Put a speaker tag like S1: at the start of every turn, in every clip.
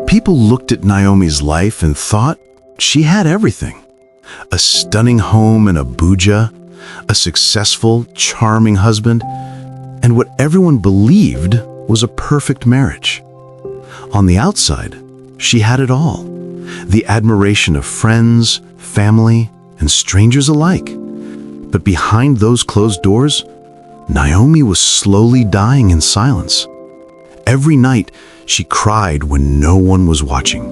S1: People looked at Naomi's life and thought she had everything. A stunning home in Abuja, a successful, charming husband, and what everyone believed was a perfect marriage. On the outside, she had it all. The admiration of friends, family, and strangers alike. But behind those closed doors, Naomi was slowly dying in silence. Every night, she cried when no one was watching.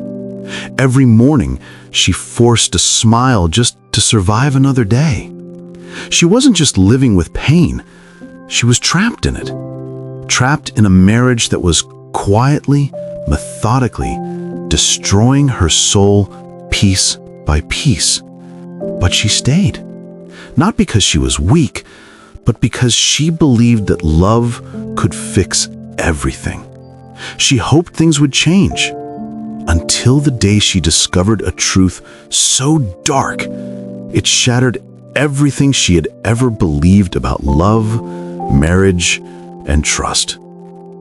S1: Every morning, she forced a smile just to survive another day. She wasn't just living with pain, she was trapped in it. Trapped in a marriage that was quietly, methodically, destroying her soul piece by piece. But she stayed. Not because she was weak, but because she believed that love could fix everything. She hoped things would change, until the day she discovered a truth so dark, it shattered everything she had ever believed about love, marriage, and trust.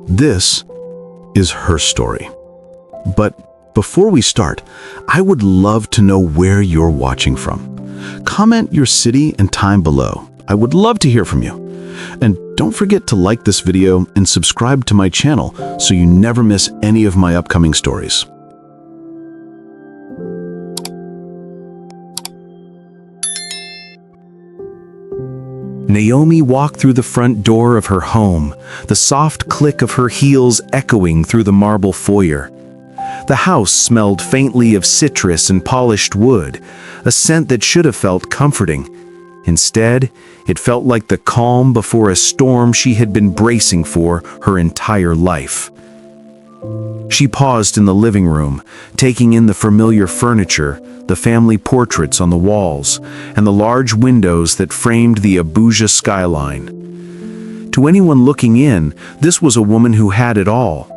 S1: This is her story. But before we start, I would love to know where you're watching from. Comment your city and time below. I would love to hear from you. And don't forget to like this video and subscribe to my channel so you never miss any of my upcoming stories.
S2: Naomi walked through the front door of her home, the soft click of her heels echoing through the marble foyer. The house smelled faintly of citrus and polished wood, a scent that should have felt comforting. Instead, it felt like the calm before a storm she had been bracing for her entire life. She paused in the living room, taking in the familiar furniture, the family portraits on the walls, and the large windows that framed the Abuja skyline. To anyone looking in, this was a woman who had it all.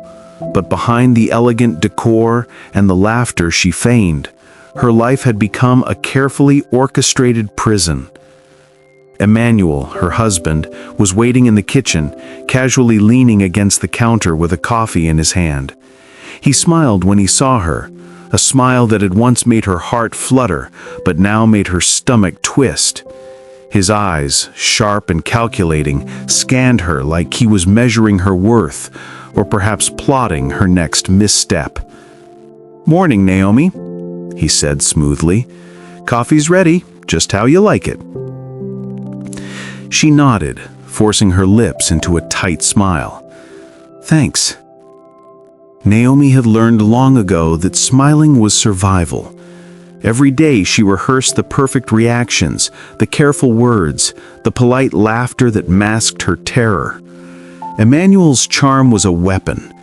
S2: But behind the elegant decor and the laughter she feigned, her life had become a carefully orchestrated prison. Emmanuel, her husband, was waiting in the kitchen, casually leaning against the counter with a coffee in his hand. He smiled when he saw her, a smile that had once made her heart flutter, but now made her stomach twist. His eyes, sharp and calculating, scanned her like he was measuring her worth, or perhaps plotting her next misstep. "Morning, Naomi," he said smoothly. "Coffee's ready, just how you like it." She nodded, forcing her lips into a tight smile. "Thanks." Naomi had learned long ago that smiling was survival. Every day she rehearsed the perfect reactions, the careful words, the polite laughter that masked her terror. Emmanuel's charm was a weapon.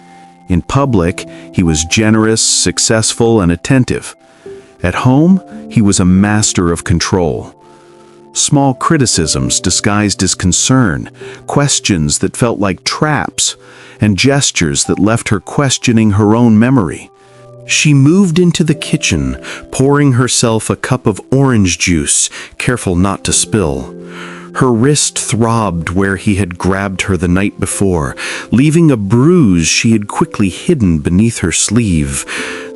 S2: In public, he was generous, successful, and attentive. At home, he was a master of control. Small criticisms disguised as concern, questions that felt like traps, and gestures that left her questioning her own memory. She moved into the kitchen, pouring herself a cup of orange juice, careful not to spill. Her wrist throbbed where he had grabbed her the night before, leaving a bruise she had quickly hidden beneath her sleeve.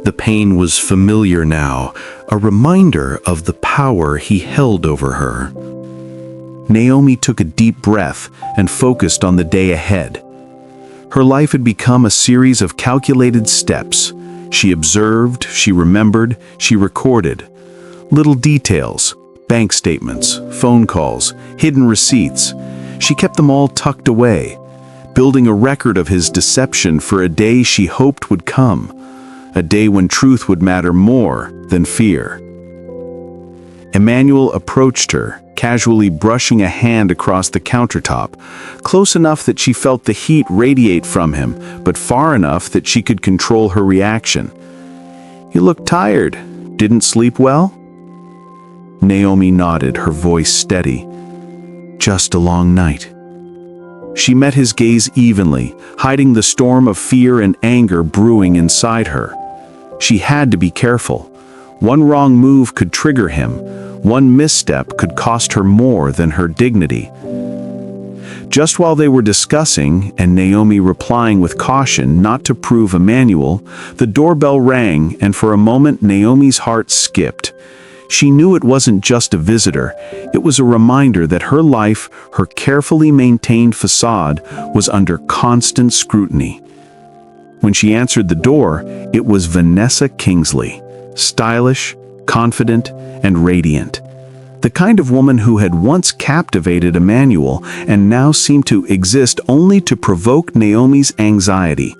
S2: The pain was familiar now, a reminder of the power he held over her. Naomi took a deep breath and focused on the day ahead. Her life had become a series of calculated steps. She observed, she remembered, she recorded. Little details, bank statements, phone calls, hidden receipts. She kept them all tucked away, building a record of his deception for a day she hoped would come, a day when truth would matter more than fear. Emmanuel approached her, casually brushing a hand across the countertop, close enough that she felt the heat radiate from him, but far enough that she could control her reaction. "You look tired. Didn't sleep well?" Naomi nodded, her voice steady. "Just a long night." She met his gaze evenly, hiding the storm of fear and anger brewing inside her. She had to be careful. One wrong move could trigger him. One misstep could cost her more than her dignity. Just while they were discussing, and Naomi replying with caution not to prove Emmanuel, the doorbell rang, and for a moment Naomi's heart skipped. She knew it wasn't just a visitor. It was a reminder that her life, her carefully maintained facade, was under constant scrutiny. When she answered the door, it was Vanessa Kingsley, stylish, confident, and radiant. The kind of woman who had once captivated Emmanuel and now seemed to exist only to provoke Naomi's anxiety.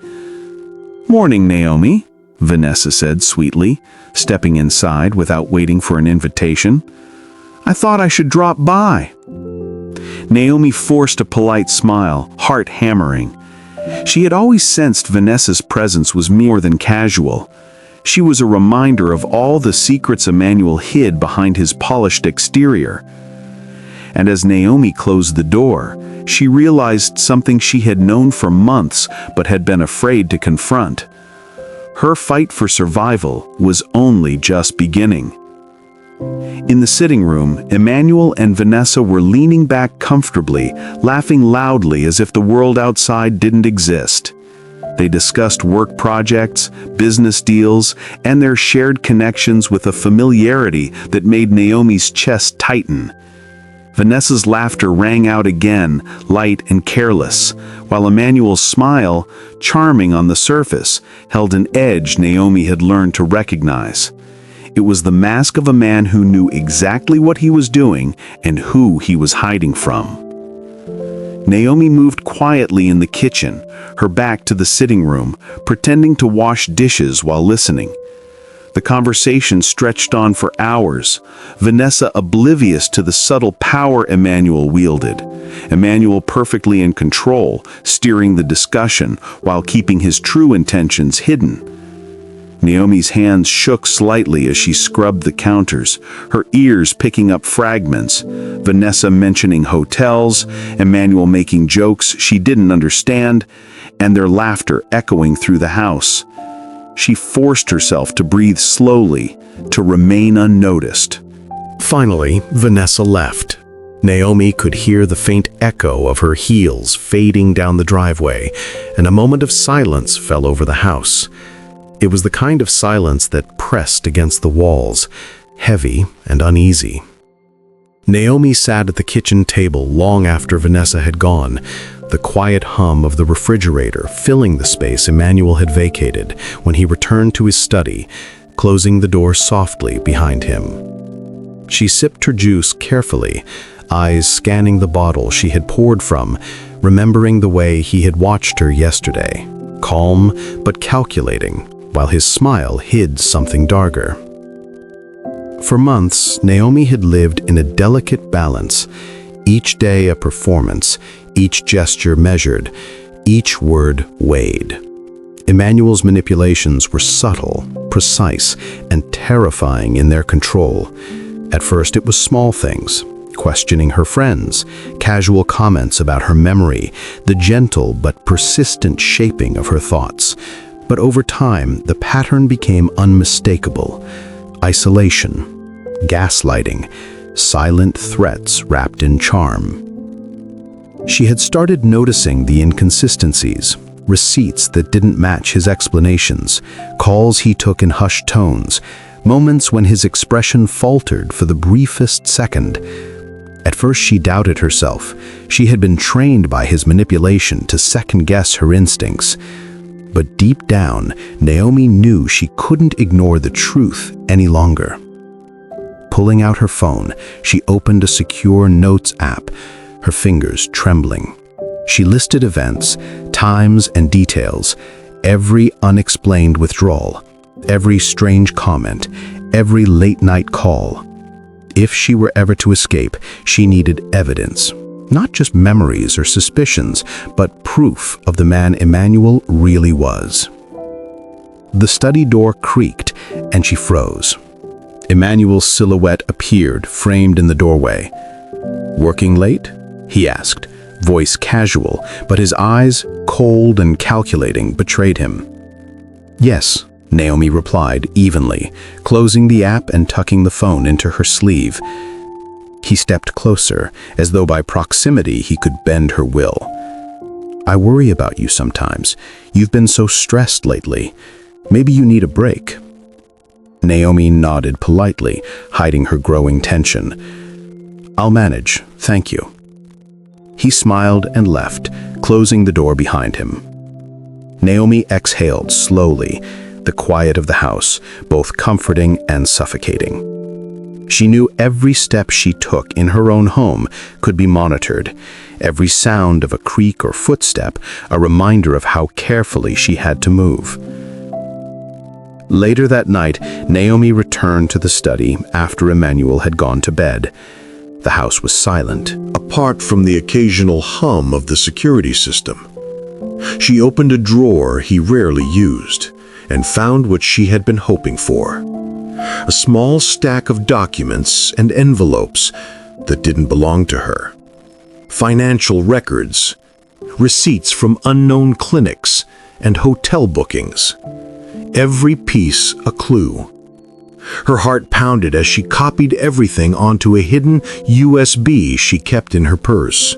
S2: "Morning, Naomi," Vanessa said sweetly, stepping inside without waiting for an invitation. "I thought I should drop by." Naomi forced a polite smile, heart hammering. She had always sensed Vanessa's presence was more than casual. She was a reminder of all the secrets Emmanuel hid behind his polished exterior. And as Naomi closed the door, she realized something she had known for months but had been afraid to confront. Her fight for survival was only just beginning. In the sitting room, Emmanuel and Vanessa were leaning back comfortably, laughing loudly as if the world outside didn't exist. They discussed work projects, business deals, and their shared connections with a familiarity that made Naomi's chest tighten. Vanessa's laughter rang out again, light and careless, while Emmanuel's smile, charming on the surface, held an edge Naomi had learned to recognize. It was the mask of a man who knew exactly what he was doing and who he was hiding from. Naomi moved quietly in the kitchen, her back to the sitting room, pretending to wash dishes while listening. The conversation stretched on for hours, Vanessa oblivious to the subtle power Emmanuel wielded. Emmanuel perfectly in control, steering the discussion while keeping his true intentions hidden. Naomi's hands shook slightly as she scrubbed the counters, her ears picking up fragments, Vanessa mentioning hotels, Emmanuel making jokes she didn't understand, and their laughter echoing through the house. She forced herself to breathe slowly, to remain unnoticed.
S1: Finally, Vanessa left. Naomi could hear the faint echo of her heels fading down the driveway, and a moment of silence fell over the house. It was the kind of silence that pressed against the walls, heavy and uneasy. Naomi sat at the kitchen table long after Vanessa had gone, the quiet hum of the refrigerator filling the space Emmanuel had vacated when he returned to his study, closing the door softly behind him. She sipped her juice carefully, eyes scanning the bottle she had poured from, remembering the way he had watched her yesterday, calm but calculating, while his smile hid something darker. For months, Naomi had lived in a delicate balance, each day a performance, each gesture measured, each word weighed. Emmanuel's manipulations were subtle, precise, and terrifying in their control. At first it was small things, questioning her friends, casual comments about her memory, the gentle but persistent shaping of her thoughts. But over time, the pattern became unmistakable. Isolation, gaslighting, silent threats wrapped in charm. She had started noticing the inconsistencies, receipts that didn't match his explanations, calls he took in hushed tones, moments when his expression faltered for the briefest second. At first she doubted herself. She had been trained by his manipulation to second-guess her instincts. But deep down, Naomi knew she couldn't ignore the truth any longer. Pulling out her phone, she opened a secure notes app, her fingers trembling. She listed events, times, and details, every unexplained withdrawal, every strange comment, every late-night call. If she were ever to escape, she needed evidence. Not just memories or suspicions, but proof of the man Emmanuel really was. The study door creaked, and she froze. Emmanuel's silhouette appeared, framed in the doorway. "Working late?" he asked, voice casual, but his eyes, cold and calculating, betrayed him. "Yes," Naomi replied evenly, closing the app and tucking the phone into her sleeve.
S2: He stepped closer, as though by proximity he could bend her will. "I worry about you sometimes. You've been so stressed lately. Maybe you need a break." Naomi nodded politely, hiding her growing tension. "I'll manage, thank you." He smiled and left, closing the door behind him. Naomi exhaled slowly, the quiet of the house, both comforting and suffocating. She knew every step she took in her own home could be monitored, every sound of a creak or footstep a reminder of how carefully she had to move. Later that night, Naomi returned to the study after Emmanuel had gone to bed. The house was silent.
S1: Apart from the occasional hum of the security system. She opened a drawer he rarely used and found what she had been hoping for. A small stack of documents and envelopes that didn't belong to her. Financial records, receipts from unknown clinics, and hotel bookings. Every piece a clue. Her heart pounded as she copied everything onto a hidden USB she kept in her purse.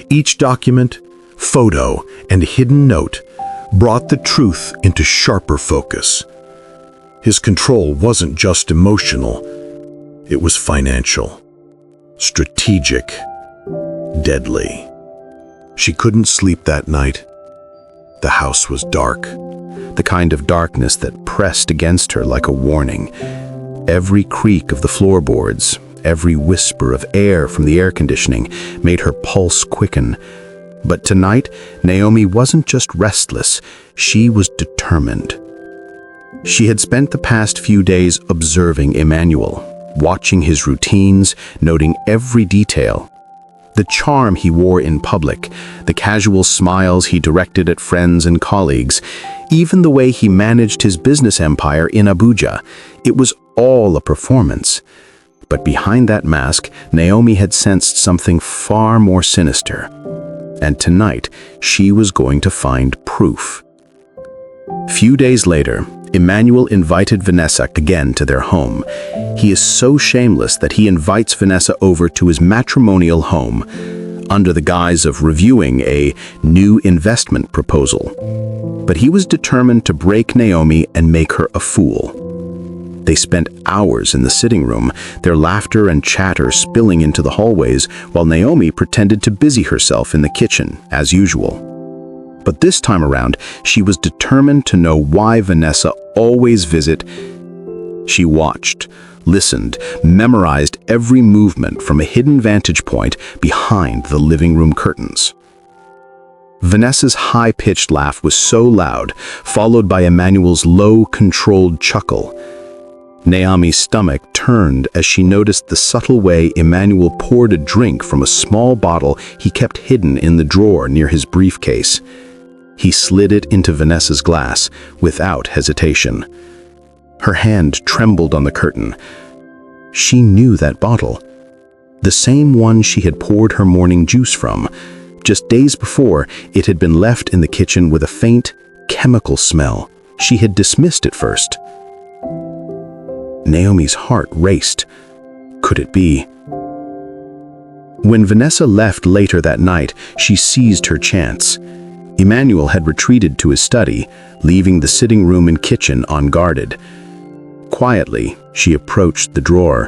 S1: Each document, photo, and hidden note brought the truth into sharper focus. His control wasn't just emotional, it was financial, strategic, deadly. She couldn't sleep that night. The house was dark, the kind of darkness that pressed against her like a warning. Every creak of the floorboards, every whisper of air from the air conditioning made her pulse quicken. But tonight, Naomi wasn't just restless, she was determined. She had spent the past few days observing Emmanuel, watching his routines, noting every detail. The charm he wore in public, the casual smiles he directed at friends and colleagues, even the way he managed his business empire in Abuja. It was all a performance. But behind that mask, Naomi had sensed something far more sinister. And tonight, she was going to find proof. Few days later, Emmanuel invited Vanessa again to their home. He is so shameless that he invites Vanessa over to his matrimonial home under the guise of reviewing a new investment proposal. But he was determined to break Naomi and make her a fool. They spent hours in the sitting room, their laughter and chatter spilling into the hallways, while Naomi pretended to busy herself in the kitchen, as usual. But this time around, she was determined to know why Vanessa always visit. She watched, listened, memorized every movement from a hidden vantage point behind the living room curtains. Vanessa's high-pitched laugh was so loud, followed by Emmanuel's low, controlled chuckle. Naomi's stomach turned as she noticed the subtle way Emmanuel poured a drink from a small bottle he kept hidden in the drawer near his briefcase. He slid it into Vanessa's glass without hesitation. Her hand trembled on the curtain. She knew that bottle. The same one she had poured her morning juice from. Just days before, it had been left in the kitchen with a faint, chemical smell. She had dismissed it first. Naomi's heart raced. Could it be? When Vanessa left later that night, she seized her chance. Emmanuel had retreated to his study, leaving the sitting room and kitchen unguarded. Quietly, she approached the drawer.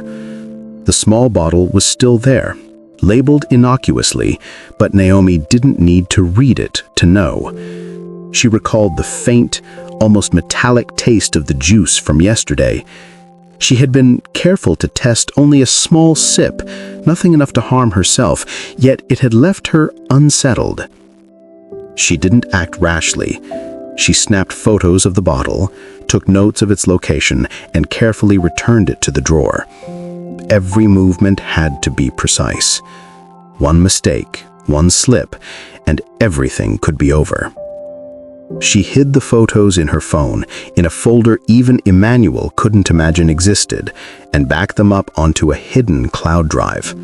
S1: The small bottle was still there, labeled innocuously, but Naomi didn't need to read it to know. She recalled the faint, almost metallic taste of the juice from yesterday. She had been careful to test only a small sip, nothing enough to harm herself, yet it had left her unsettled. She didn't act rashly. She snapped photos of the bottle, took notes of its location, and carefully returned it to the drawer. Every movement had to be precise. One mistake, one slip, and everything could be over. She hid the photos in her phone, in a folder even Emmanuel couldn't imagine existed, and backed them up onto a hidden cloud drive.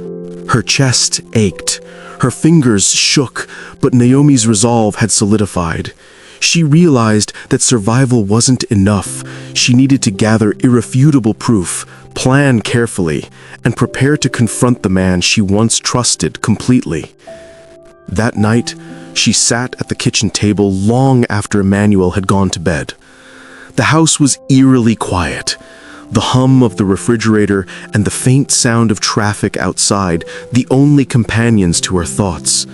S1: Her chest ached. Her fingers shook, but Naomi's resolve had solidified. She realized that survival wasn't enough. She needed to gather irrefutable proof,
S2: plan carefully, and prepare to confront the man she once trusted completely. That night, she sat at the kitchen table long after Emmanuel had gone to bed. The house was eerily quiet. The hum of the refrigerator and the faint sound of traffic outside, the only companions to her thoughts.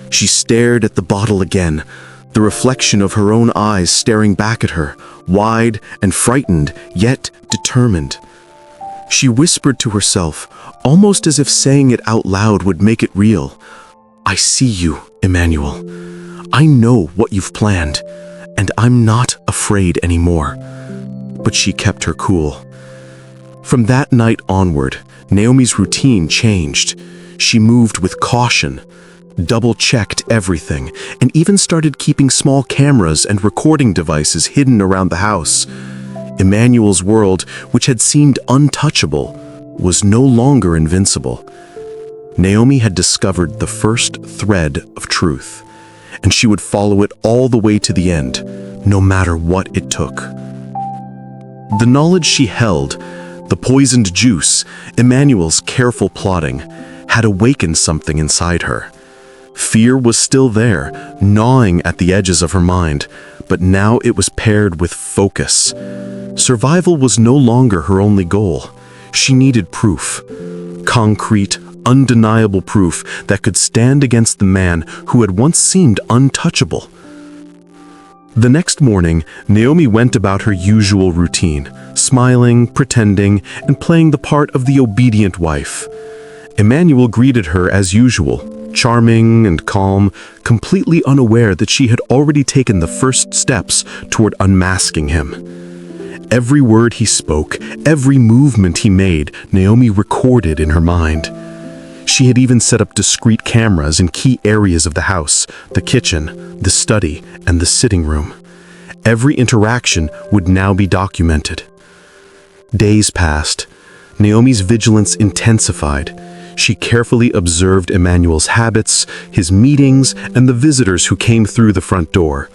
S2: She stared at the bottle again, the reflection of her own eyes staring back at her, wide and frightened, yet determined. She whispered to herself, almost as if saying it out loud would make it real. "I see you, Emmanuel. I know what you've planned, and I'm not afraid anymore." But she kept her cool. From that night onward, Naomi's routine changed. She moved with caution, double-checked everything, and even started keeping small cameras and recording devices hidden around the house. Emmanuel's world, which had seemed untouchable, was no longer invincible. Naomi had discovered the first thread of truth, and she would follow it all the way to the end, no matter what it took. The knowledge she held, the poisoned juice, Emmanuel's careful plotting, had awakened something inside her. Fear was still there, gnawing at the edges of her mind, but now it was paired with focus. Survival was no longer her only goal. She needed proof. Concrete, undeniable proof that could stand against the man who had once seemed untouchable. The next morning, Naomi went about her usual routine, smiling, pretending, and playing the part of the obedient wife. Emmanuel greeted her as usual, charming and calm, completely unaware that she had already taken the first steps toward unmasking him. Every word he spoke, every movement he made, Naomi recorded in her mind. She had even set up discreet cameras in key areas of the house, the kitchen, the study, and the sitting room. Every interaction would now be documented. Days passed. Naomi's vigilance intensified. She carefully observed Emmanuel's habits, his meetings, and the visitors who came through the front door.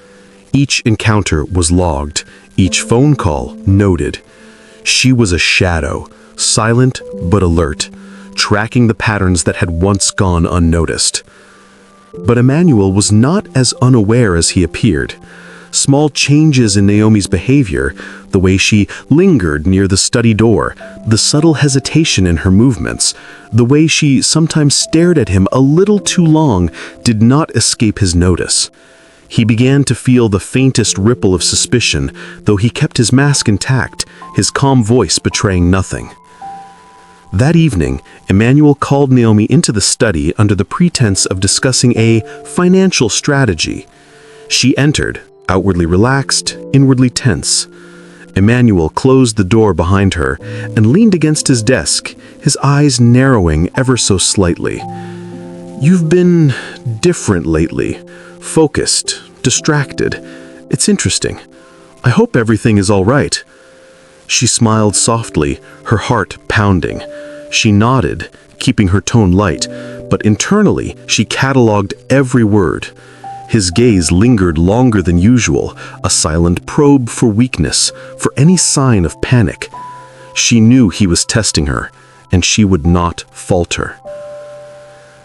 S2: Each encounter was logged, each phone call noted. She was a shadow, silent but alert, tracking the patterns that had once gone unnoticed. But Emmanuel was not as unaware as he appeared. Small changes in Naomi's behavior, the way she lingered near the study door, the subtle hesitation in her movements, the way she sometimes stared at him a little too long, did not escape his notice. He began to feel the faintest ripple of suspicion, though he kept his mask intact, his calm voice betraying nothing. That evening, Emmanuel called Naomi into the study under the pretense of discussing a financial strategy. She entered, outwardly relaxed, inwardly tense. Emmanuel closed the door behind her and leaned against his desk, his eyes narrowing ever so slightly. "You've been different lately, focused, distracted. It's interesting. I hope everything is all right." She smiled softly, her heart pounding. She nodded, keeping her tone light, but internally she catalogued every word. His gaze lingered longer than usual, a silent probe for weakness, for any sign of panic. She knew he was testing her, and she would not falter.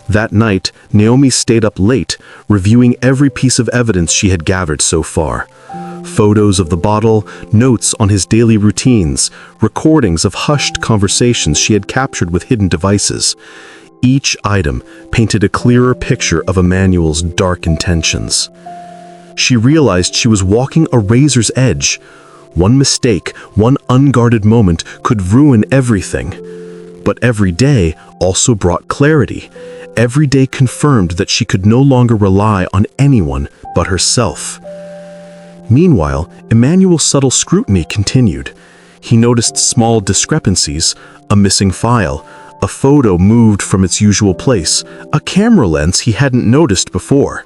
S2: That night, Naomi stayed up late, reviewing every piece of evidence she had gathered so far. Photos of the bottle, notes on his daily routines, recordings of hushed conversations she had captured with hidden devices. Each item painted a clearer picture of Emmanuel's dark intentions. She realized she was walking a razor's edge. One mistake, one unguarded moment could ruin everything. But every day also brought clarity. Every day confirmed that she could no longer rely on anyone but herself. Meanwhile, Emmanuel's subtle scrutiny continued. He noticed small discrepancies, a missing file, a photo moved from its usual place, a camera lens he hadn't noticed before.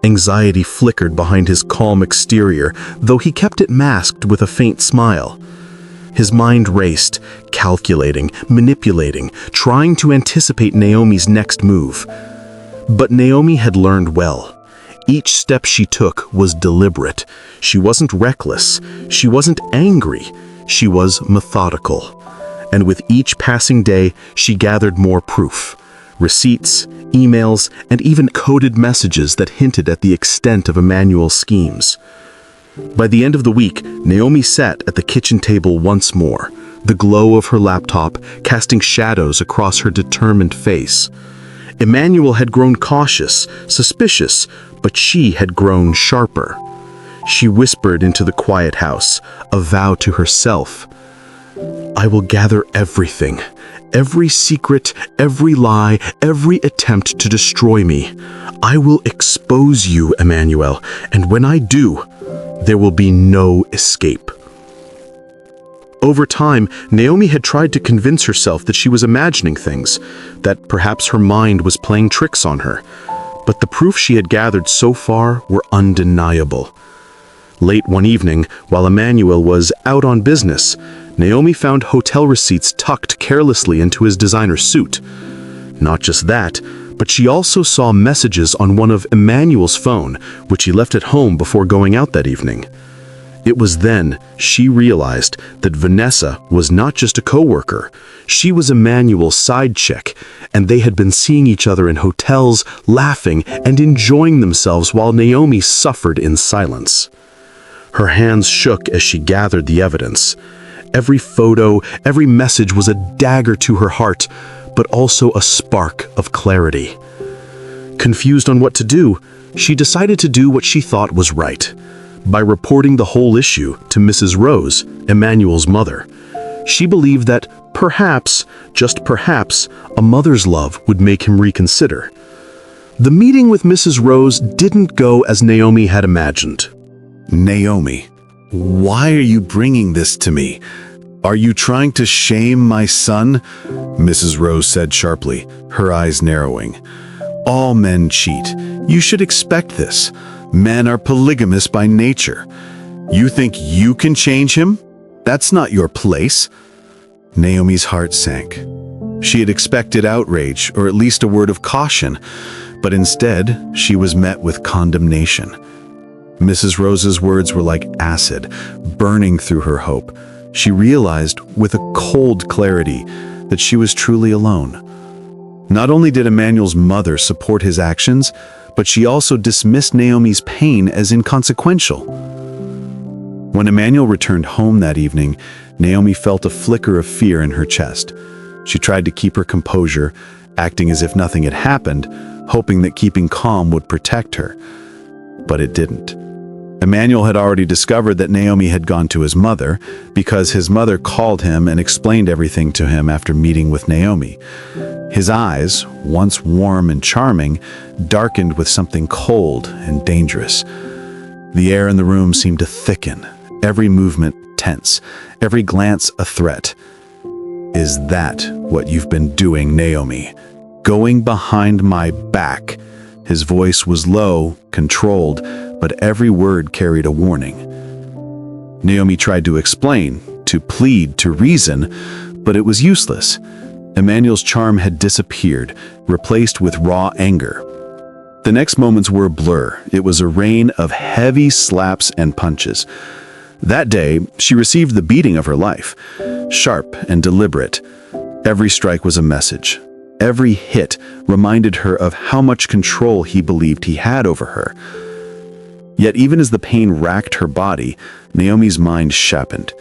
S2: Anxiety flickered behind his calm exterior, though he kept it masked with a faint smile. His mind raced, calculating, manipulating, trying to anticipate Naomi's next move. But Naomi had learned well. Each step she took was deliberate. She wasn't reckless. She wasn't angry. She was methodical. And with each passing day, she gathered more proof. Receipts, emails, and even coded messages that hinted at the extent of Emmanuel's schemes. By the end of the week, Naomi sat at the kitchen table once more, the glow of her laptop casting shadows across her determined face. Emmanuel had grown cautious, suspicious, but she had grown sharper. She whispered into the quiet house, a vow to herself. I will gather everything, every secret, every lie, every attempt to destroy me. I will expose you, Emmanuel, and when I do, there will be no escape. Over time, Naomi had tried to convince herself that she was imagining things, that perhaps her mind was playing tricks on her. But the proof she had gathered so far were undeniable. Late one evening, while Emmanuel was out on business, Naomi found hotel receipts tucked carelessly into his designer suit. Not just that, but she also saw messages on one of Emmanuel's phone, which he left at home before going out that evening. It was then she realized that Vanessa was not just a coworker. She was Emmanuel's side chick, and they had been seeing each other in hotels, laughing and enjoying themselves while Naomi suffered in silence. Her hands shook as she gathered the evidence. Every photo, every message was a dagger to her heart, but also a spark of clarity. Confused on what to do, she decided to do what she thought was right. By reporting the whole issue to Mrs. Rose, Emmanuel's mother. She believed that perhaps, just perhaps, a mother's love would make him reconsider. The meeting with Mrs. Rose didn't go as Naomi had imagined.
S1: Naomi, why are you bringing this to me? Are you trying to shame my son? Mrs. Rose said sharply, her eyes narrowing. All men cheat. You should expect this. Men are polygamous by nature. You think you can change him? That's not your place. Naomi's heart sank. She had expected outrage, or at least a word of caution, but instead, she was met with condemnation. Mrs. Rose's words were like acid, burning through her hope. She realized, with a cold clarity, that she was truly alone. Not only did Emmanuel's mother support his actions, but she also dismissed Naomi's pain as inconsequential. When Emmanuel returned home that evening, Naomi felt a flicker of fear in her chest. She tried to keep her composure, acting as if nothing had happened, hoping that keeping calm would protect her. But it didn't. Emmanuel had already discovered that Naomi had gone to his mother because his mother called him and explained everything to him after meeting with Naomi. His eyes, once warm and charming, darkened with something cold and dangerous. The air in the room seemed to thicken, every movement tense, every glance a threat. Is that what you've been doing, Naomi? Going behind my back? His voice was low, controlled, but every word carried a warning. Naomi tried to explain, to plead, to reason, but it was useless. Emmanuel's charm had disappeared, replaced with raw anger. The next moments were a blur. It was a rain of heavy slaps and punches. That day, she received the beating of her life, sharp and deliberate. Every strike was a message. Every hit reminded her of how much control he believed he had over her. Yet even as the pain racked her body, Naomi's mind sharpened.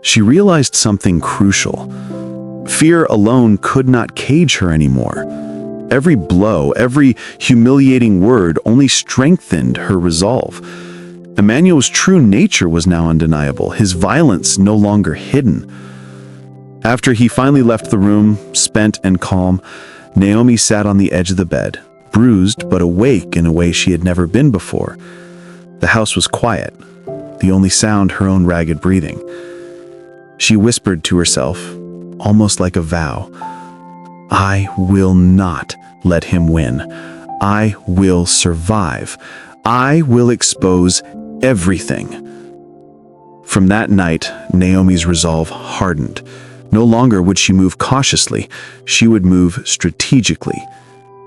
S1: She realized something crucial. Fear alone could not cage her anymore. Every blow, every humiliating word only strengthened her resolve. Emmanuel's true nature was now undeniable, his violence no longer hidden. After he finally left the room, spent and calm, Naomi sat on the edge of the bed, bruised but awake in a way she had never been before. The house was quiet, the only sound her own ragged breathing. She whispered to herself, almost like a vow, I will not let him win. I will survive. I will expose everything. From that night, Naomi's resolve hardened. No longer would she move cautiously, she would move strategically.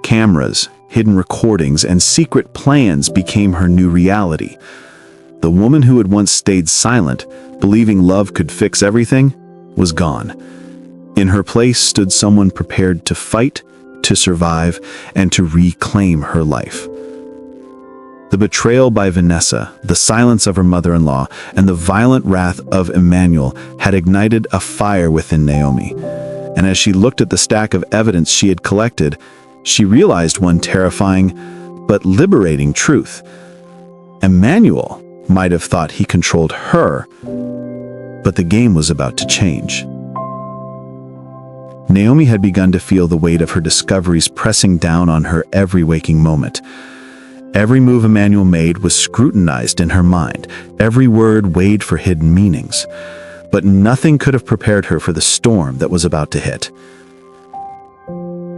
S1: Cameras, hidden recordings, and secret plans became her new reality. The woman who had once stayed silent, believing love could fix everything, was gone.
S2: In her place stood someone prepared to fight, to survive, and to reclaim her life. The betrayal by Vanessa, the silence of her mother-in-law, and the violent wrath of Emmanuel had ignited a fire within Naomi. And as she looked at the stack of evidence she had collected, she realized one terrifying but liberating truth. Emmanuel might have thought he controlled her, but the game was about to change. Naomi had begun to feel the weight of her discoveries pressing down on her every waking moment. Every move Emmanuel made was scrutinized in her mind, every word weighed for hidden meanings. But nothing could have prepared her for the storm that was about to hit.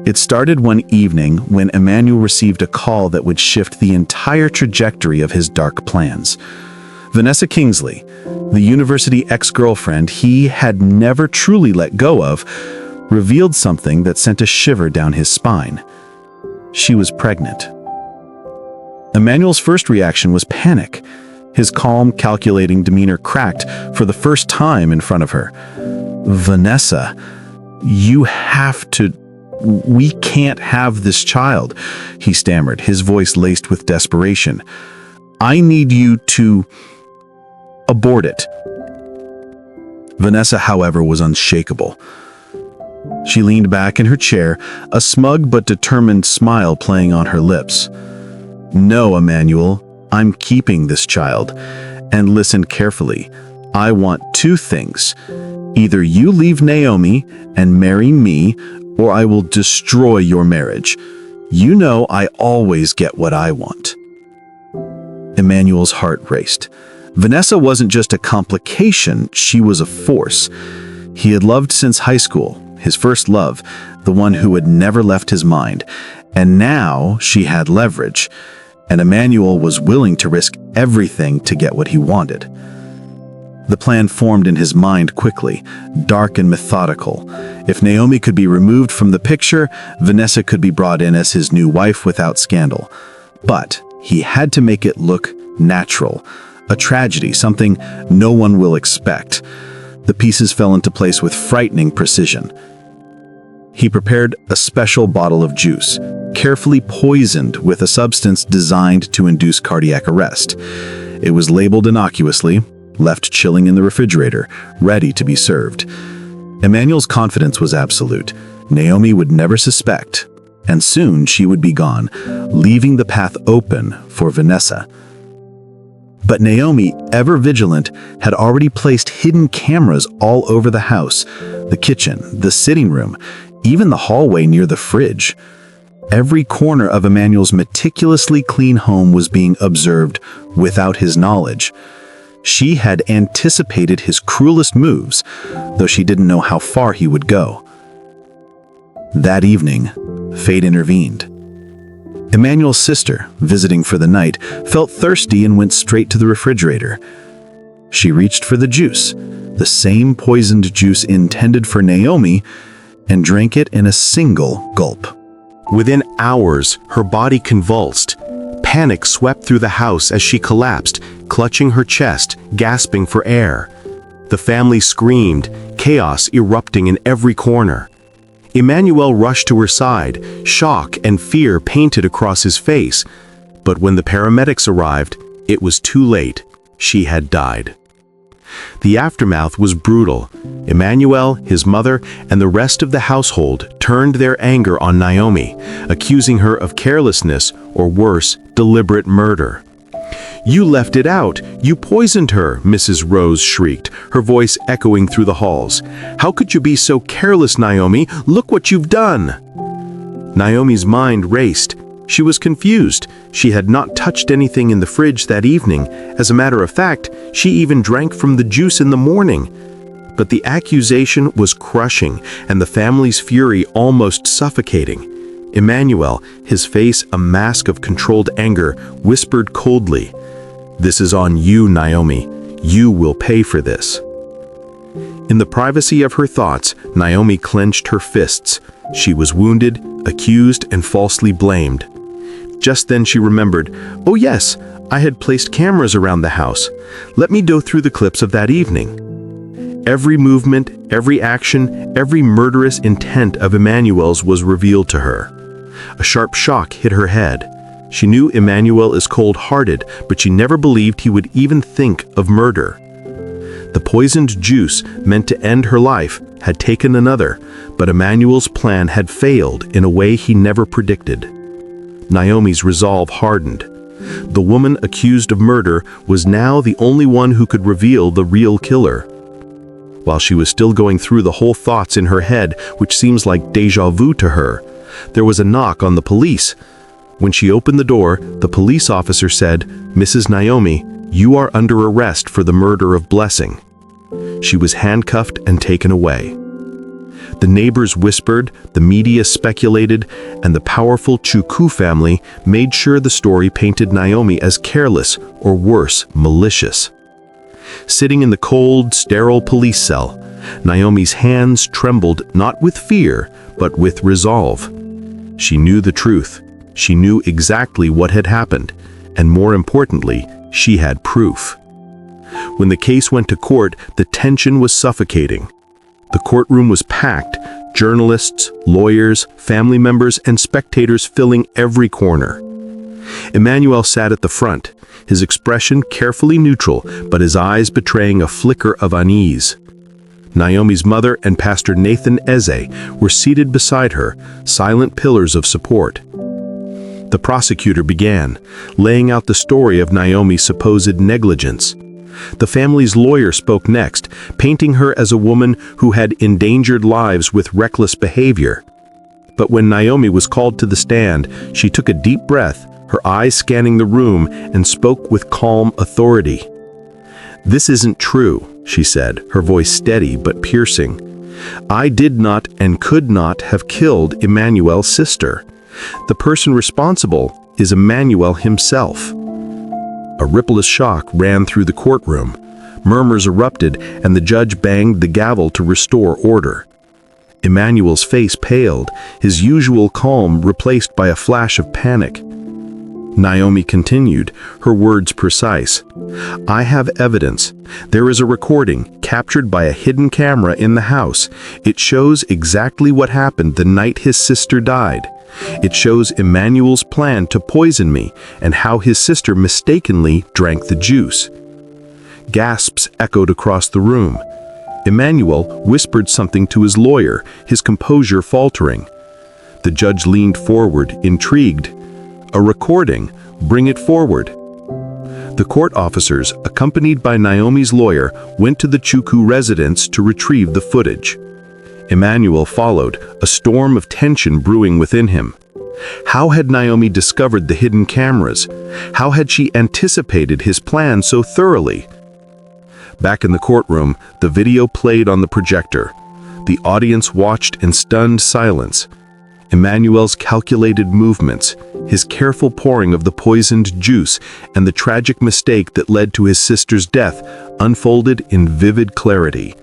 S2: It started one evening when Emmanuel received a call that would shift the entire trajectory of his dark plans. Vanessa Kingsley, the university ex-girlfriend he had never truly let go of, revealed something that sent a shiver down his spine. She was pregnant. Emmanuel's first reaction was panic. His calm, calculating demeanor cracked for the first time in front of her. "Vanessa, you have to... We can't have this child," he stammered, his voice laced with desperation. "I need you to... abort it." Vanessa, however, was unshakable. She leaned back in her chair, a smug but determined smile playing on her lips. "No, Emmanuel, I'm keeping this child. And listen carefully. I want two things. Either you leave Naomi and marry me, or I will destroy your marriage. You know I always get what I want." Emmanuel's heart raced. Vanessa wasn't just a complication, she was a force. He had loved since high school, his first love, the one who had never left his mind. And now she had leverage, and Emmanuel was willing to risk everything to get what he wanted. The plan formed in his mind quickly, dark and methodical. If Naomi could be removed from the picture, Vanessa could be brought in as his new wife without scandal. But he had to make it look natural, a tragedy, something no one will expect. The pieces fell into place with frightening precision. He prepared a special bottle of juice, carefully poisoned with a substance designed to induce cardiac arrest. It was labeled innocuously, left chilling in the refrigerator, ready to be served. Emmanuel's confidence was absolute. Naomi would never suspect, and soon she would be gone, leaving the path open for Vanessa. But Naomi, ever vigilant, had already placed hidden cameras all over the house, the kitchen, the sitting room, even the hallway near the fridge. Every corner of Emmanuel's meticulously clean home was being observed without his knowledge. She had anticipated his cruelest moves, though she didn't know how far he would go. That evening, fate intervened. Emmanuel's sister, visiting for the night, felt thirsty and went straight to the refrigerator. She reached for the juice, the same poisoned juice intended for Naomi, and drank it in a single gulp.
S1: Within hours, her body convulsed. Panic swept through the house as she collapsed, clutching her chest, gasping for air. The family screamed, chaos erupting in every corner. Emmanuel rushed to her side, shock and fear painted across his face. But when the paramedics arrived, it was too late. She had died. The aftermath was brutal. Emmanuel, his mother, and the rest of the household turned their anger on Naomi, accusing her of carelessness or worse, deliberate murder. "You left it out! You poisoned her!" Mrs. Rose shrieked, her voice echoing through the halls. "How could you be so careless, Naomi? Look what you've done!" Naomi's mind raced. She was confused. She had not touched anything in the fridge that evening. As a matter of fact, she even drank from the juice in the morning. But the accusation was crushing, and the family's fury almost suffocating. Emmanuel, his face a mask of controlled anger, whispered coldly, "This is on you, Naomi. You will pay for this." In the privacy of her thoughts, Naomi clenched her fists. She was wounded, accused, and falsely blamed. Just then she remembered, "Oh yes, I had placed cameras around the house. Let me go through the clips of that evening." Every movement,
S2: Every action, every murderous intent of Emmanuel's was revealed to her. A sharp shock hit her head. She knew Emmanuel is cold-hearted, but she never believed he would even think of murder. The poisoned juice meant to end her life had taken another, but Emmanuel's plan had failed in a way he never predicted. Naomi's resolve hardened. The woman accused of murder was now the only one who could reveal the real killer. While she was still going through the whole thoughts in her head, which seems like déjà vu to her, there was a knock on the police. When she opened the door, the police officer said, "Mrs. Naomi, you are under arrest for the murder of Blessing." She was handcuffed and taken away. The neighbors whispered, the media speculated, and the powerful Chukwu family made sure the story painted Naomi as careless, or worse, malicious. Sitting in the cold, sterile police cell, Naomi's hands trembled not with fear, but with resolve. She knew the truth. She knew exactly what had happened, and more importantly, she had proof. When the case went to court, the tension was suffocating. The courtroom was packed, journalists, lawyers, family members, and spectators filling every corner. Emmanuel sat at the front, his expression carefully neutral, but his eyes betraying a flicker of unease. Naomi's mother and Pastor Nathan Eze were seated beside her, silent pillars of support. The prosecutor began, laying out the story of Naomi's supposed negligence. The family's lawyer spoke next, painting her as a woman who had endangered lives with reckless behavior. But when Naomi was called to the stand, she took a deep breath, her eyes scanning the room, and spoke with calm authority. "This isn't true," she said, her voice steady but piercing. "I did not and could not have killed Emmanuel's sister. The person responsible is Emmanuel himself." A ripple of shock ran through the courtroom. Murmurs erupted, and the judge banged the gavel to restore order. Emmanuel's face paled, his usual calm replaced by a flash of panic. Naomi continued, her words precise. "I have evidence. There is a recording, captured by a hidden camera in the house. It shows exactly what happened the night his sister died. It shows Emmanuel's plan to poison me and how his sister mistakenly drank the juice." Gasps echoed across the room. Emmanuel whispered something to his lawyer, his composure faltering. The judge leaned forward, intrigued. "A recording? Bring it forward." The court officers, accompanied by Naomi's lawyer, went to the Chukwu residence to retrieve the footage. Emmanuel followed, a storm of tension brewing within him. How had Naomi discovered the hidden cameras? How had she anticipated his plan so thoroughly? Back in the courtroom, the video played on the projector. The audience watched in stunned silence. Emmanuel's calculated movements, his careful pouring of the poisoned juice, and the tragic mistake that led to his sister's death unfolded in vivid clarity.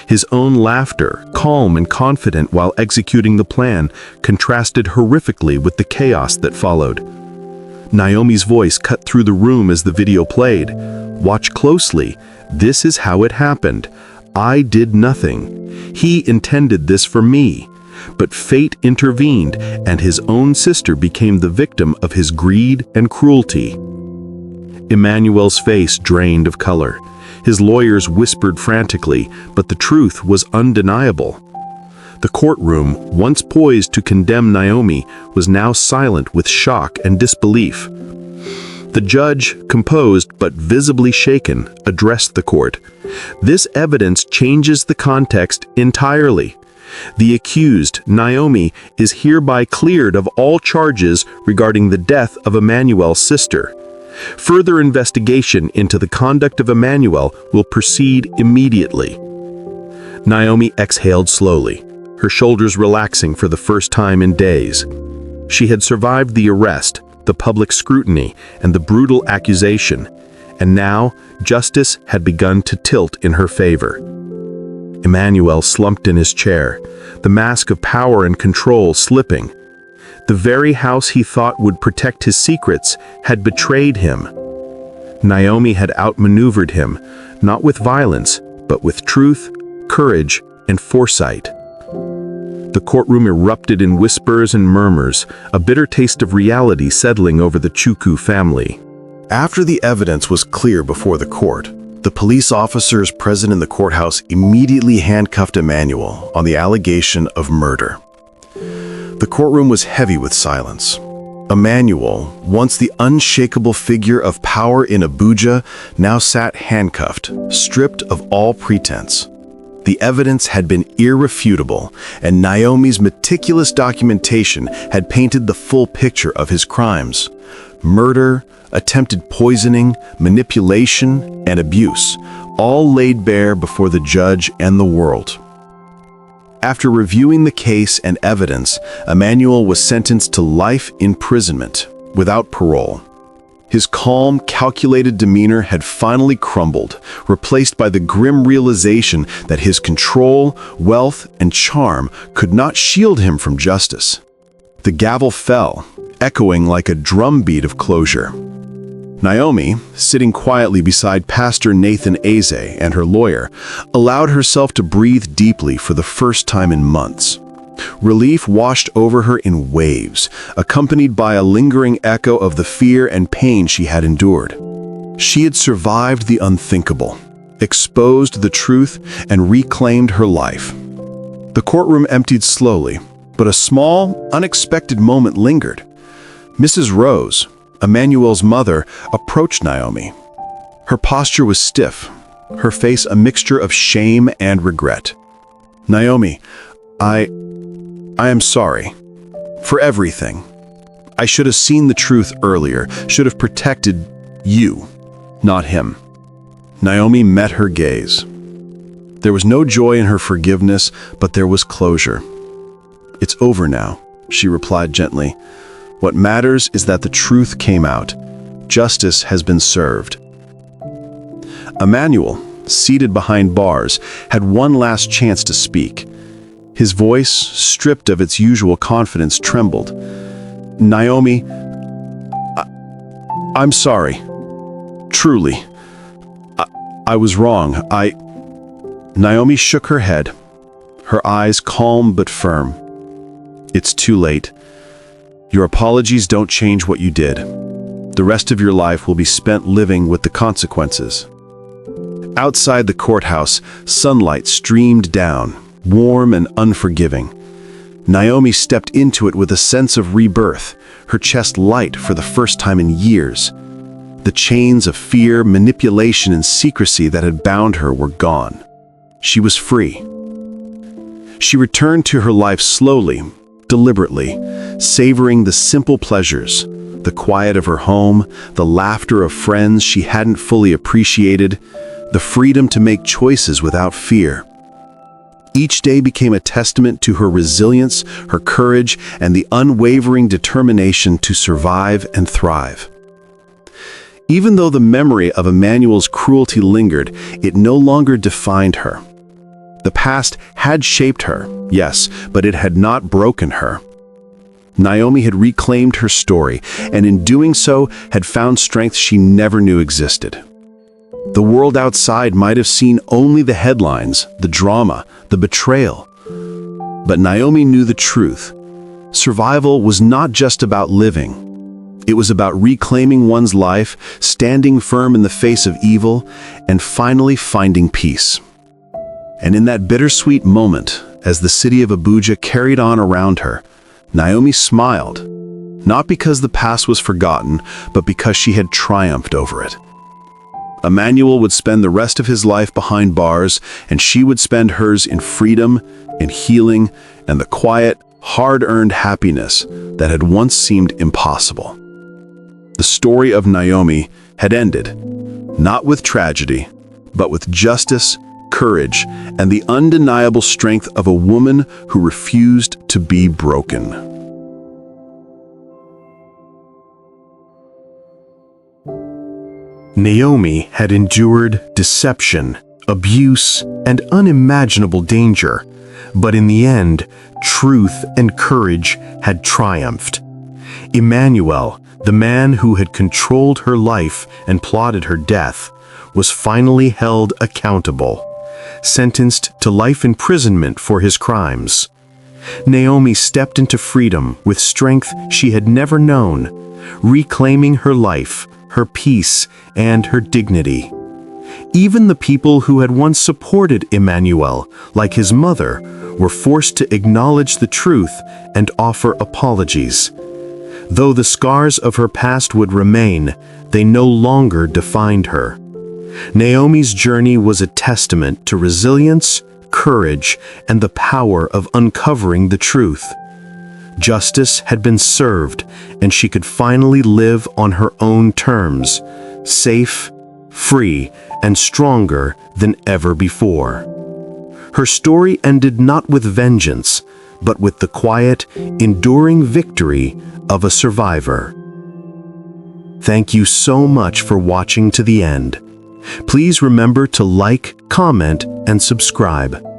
S2: His own laughter, calm and confident while executing the plan, contrasted horrifically with the chaos that followed. Naomi's voice cut through the room as the video played. "Watch closely. This is how it happened. I did nothing. He intended this for me. But fate intervened, and his own sister became the victim of his greed and cruelty." Emmanuel's face drained of color. His lawyers whispered frantically, but the truth was undeniable. The courtroom, once poised to condemn Naomi, was now silent with shock and disbelief. The judge, composed but visibly shaken, addressed the court. "This evidence changes the context entirely. The accused, Naomi, is hereby cleared of all charges regarding the death of Emmanuel's sister. Further investigation into the conduct of Emmanuel will proceed immediately." Naomi exhaled slowly, her shoulders relaxing for the first time in days. She had survived the arrest, the public scrutiny, and the brutal accusation, and now justice had begun to tilt in her favor. Emmanuel slumped in his chair, the mask of power and control slipping. The very house he thought would protect his secrets had betrayed him. Naomi had outmaneuvered him, not with violence, but with truth, courage, and foresight. The courtroom erupted in whispers and murmurs, a bitter taste of reality settling over the Chukwu family.
S1: After the evidence was clear before the court, the police officers present in the courthouse immediately handcuffed Emmanuel on the allegation of murder. The courtroom was heavy with silence. Emmanuel, once the unshakable figure of power in Abuja, now sat handcuffed, stripped of all pretense. The evidence had been irrefutable, and Naomi's meticulous documentation had painted the full picture of his crimes. Murder, attempted poisoning, manipulation, and abuse, all laid bare before the judge and the world. After reviewing the case and evidence, Emmanuel was sentenced to life imprisonment without parole. His calm, calculated demeanor had finally crumbled, replaced by the grim realization that his control, wealth, and charm could not shield him from justice. The gavel fell, echoing like a drumbeat of closure. Naomi, sitting quietly beside Pastor Nathan Eze and her lawyer, allowed herself to breathe deeply for the first time in months. Relief washed over her in waves, accompanied by a lingering echo of the fear and pain she had endured. She had survived the unthinkable, exposed the truth, and reclaimed her life. The courtroom emptied slowly, but a small, unexpected moment lingered. Mrs. Rose, Emmanuel's mother, approached Naomi. Her posture was stiff, her face a mixture of shame and regret. "Naomi, I am sorry. For everything. I should have seen the truth earlier, should have protected you, not him." Naomi met her gaze. There was no joy in her forgiveness, but there was closure. "It's over now," she replied gently. "What matters is that the truth came out. Justice has been served." Emmanuel, seated behind bars, had one last chance to speak. His voice, stripped of its usual confidence, trembled. "Naomi, I'm sorry. Truly. I was wrong. Naomi shook her head, her eyes calm but firm. "It's too late. Your apologies don't change what you did. The rest of your life will be spent living with the consequences." Outside the courthouse, sunlight streamed down, warm and unforgiving. Naomi stepped into it with a sense of rebirth, her chest light for the first time in years. The chains of fear, manipulation, and secrecy that had bound her were gone. She was free. She returned to her life slowly, deliberately, savoring the simple pleasures, the quiet of her home, the laughter of friends she hadn't fully appreciated, the freedom to make choices without fear. Each day became a testament to her resilience, her courage, and the unwavering determination to survive and thrive. Even though the memory of Emmanuel's cruelty lingered, it no longer defined her. The past had shaped her, yes, but it had not broken her. Naomi had reclaimed her story, and in doing so had found strength she never knew existed. The world outside might have seen only the headlines, the drama, the betrayal. But Naomi knew the truth. Survival was not just about living. It was about reclaiming one's life, standing firm in the face of evil, and finally finding peace. And in that bittersweet moment, as the city of Abuja carried on around her, Naomi smiled, not because the past was forgotten, but because she had triumphed over it. Emmanuel would spend the rest of his life behind bars, and she would spend hers in freedom, in healing, and the quiet, hard-earned happiness that had once seemed impossible. The story of Naomi had ended, not with tragedy, but with justice, courage, and the undeniable strength of a woman who refused to be broken.
S2: Naomi had endured deception, abuse, and unimaginable danger, but in the end, truth and courage had triumphed. Emmanuel, the man who had controlled her life and plotted her death, was finally held accountable.
S1: sentenced to life imprisonment for his crimes. Naomi stepped into freedom with strength she had never known, reclaiming her life, her peace, and her dignity. Even the people who had once supported Emmanuel, like his mother, were forced to acknowledge the truth and offer apologies. Though the scars of her past would remain, they no longer defined her. Naomi's journey was a testament to resilience, courage, and the power of uncovering the truth. Justice had been served, and she could finally live on her own terms, safe, free, and stronger than ever before. Her story ended not with vengeance, but with the quiet, enduring victory of a survivor. Thank you so much for watching to the end. Please remember to like, comment, and subscribe.